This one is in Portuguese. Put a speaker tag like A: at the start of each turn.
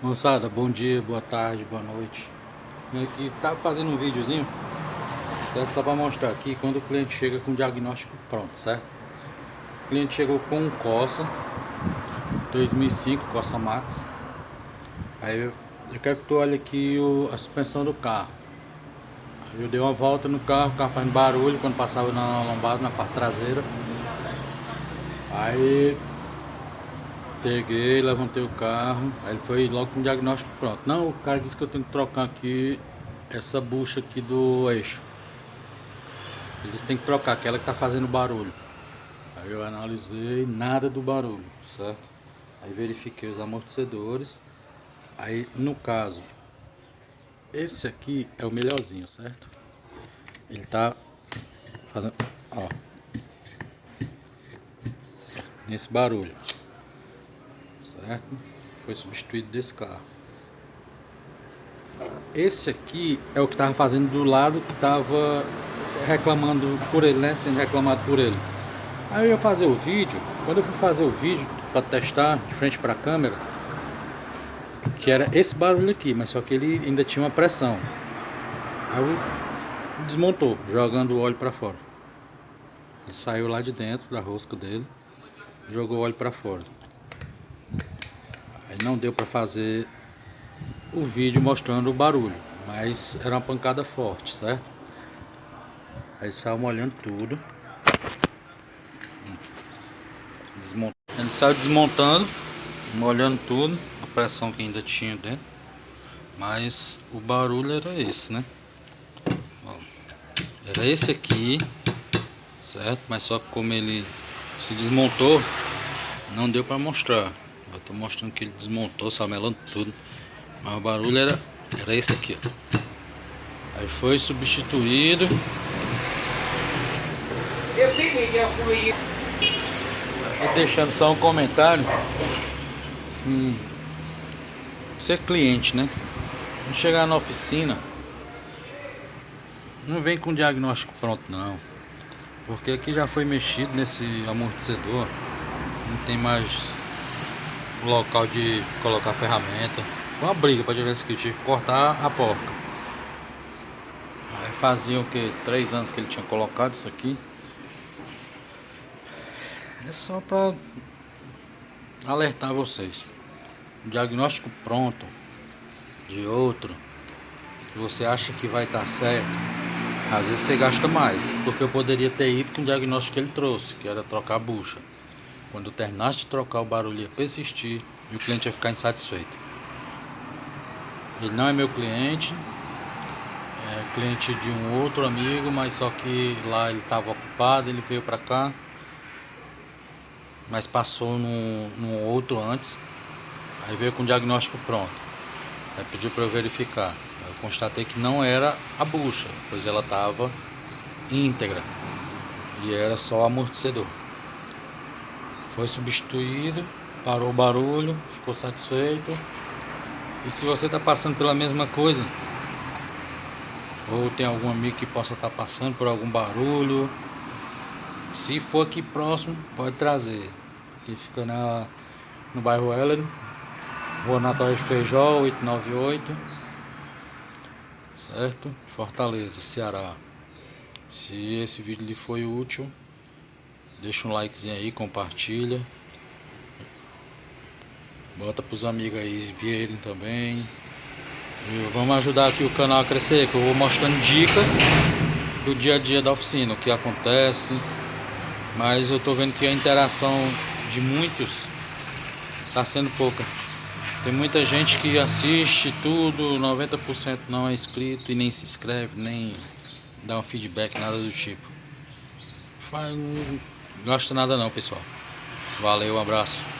A: Moçada, bom dia, boa tarde, boa noite. Eu aqui tava fazendo um videozinho, certo? Só para mostrar aqui quando o cliente chega com o diagnóstico pronto, certo? O cliente chegou com um Corsa 2005, Corsa Max. Aí eu quero que tu olhe aqui a suspensão do carro. Eu dei uma volta no carro, o carro fazendo barulho quando passava na lombada, na parte traseira. Aí peguei, levantei o carro, aí ele foi logo com o diagnóstico pronto. Não, o cara disse que eu tenho que trocar aqui essa bucha aqui do eixo. Eles têm que trocar aquela que tá fazendo barulho. Aí eu analisei, nada do barulho, certo? Aí verifiquei os amortecedores. Aí no caso, esse aqui é o melhorzinho, certo? Ele tá fazendo, ó, nesse barulho, certo? Foi substituído desse carro. Esse aqui é o que tava fazendo do lado que tava reclamando por ele, né? Sendo reclamado por ele. Aí eu ia fazer o vídeo. Quando eu fui fazer o vídeo para testar de frente para a câmera, que era esse barulho aqui, mas só que ele ainda tinha uma pressão. Aí desmontou, jogando o óleo para fora. Ele saiu lá de dentro da rosca dele, jogou o óleo para fora. Aí não deu para fazer o vídeo mostrando o barulho, mas era uma pancada forte, certo? Aí saiu molhando tudo. Ele saiu desmontando, molhando tudo, a pressão que ainda tinha dentro. Mas o barulho era esse, né? Ó, era esse aqui, certo? Mas só que como ele se desmontou, não deu para mostrar. Eu tô mostrando que ele desmontou, samelando tudo. Mas o barulho era esse aqui, ó. Aí foi substituído. E deixando só um comentário, assim, você é cliente, né? Quando chegar na oficina, não vem com diagnóstico pronto não, porque aqui já foi mexido nesse amortecedor, não tem mais local de colocar ferramenta. Foi uma briga para ver se eu tive que cortar a porca. Aí fazia o que? 3 anos que ele tinha colocado isso aqui. É só para alertar vocês. Um diagnóstico pronto de outro, você acha que vai estar certo, às vezes você gasta mais, porque eu poderia ter ido com o diagnóstico que ele trouxe, que era trocar a bucha. Quando eu terminasse de trocar, o barulho ia persistir e o cliente ia ficar insatisfeito. Ele não é meu cliente, é cliente de um outro amigo, mas só que lá ele estava ocupado, ele veio para cá, mas passou num outro antes, aí veio com o diagnóstico pronto. Aí pediu para eu verificar. Eu constatei que não era a bucha, pois ela estava íntegra e era só o amortecedor. Foi substituído, parou o barulho, ficou satisfeito. E se você está passando pela mesma coisa, ou tem algum amigo que possa estar passando por algum barulho, se for aqui próximo, pode trazer. Aqui fica no bairro Heller, Rua Natural de Feijó, 898, certo? Fortaleza, Ceará. Se esse vídeo lhe foi útil, deixa um likezinho aí, compartilha. Bota pros amigos aí verem também. E vamos ajudar aqui o canal a crescer, que eu vou mostrando dicas do dia a dia da oficina, o que acontece. Mas eu tô vendo que a interação de muitos tá sendo pouca. Tem muita gente que assiste tudo, 90% não é inscrito e nem se inscreve, nem dá um feedback, nada do tipo. Não gosta nada não, pessoal. Valeu, um abraço.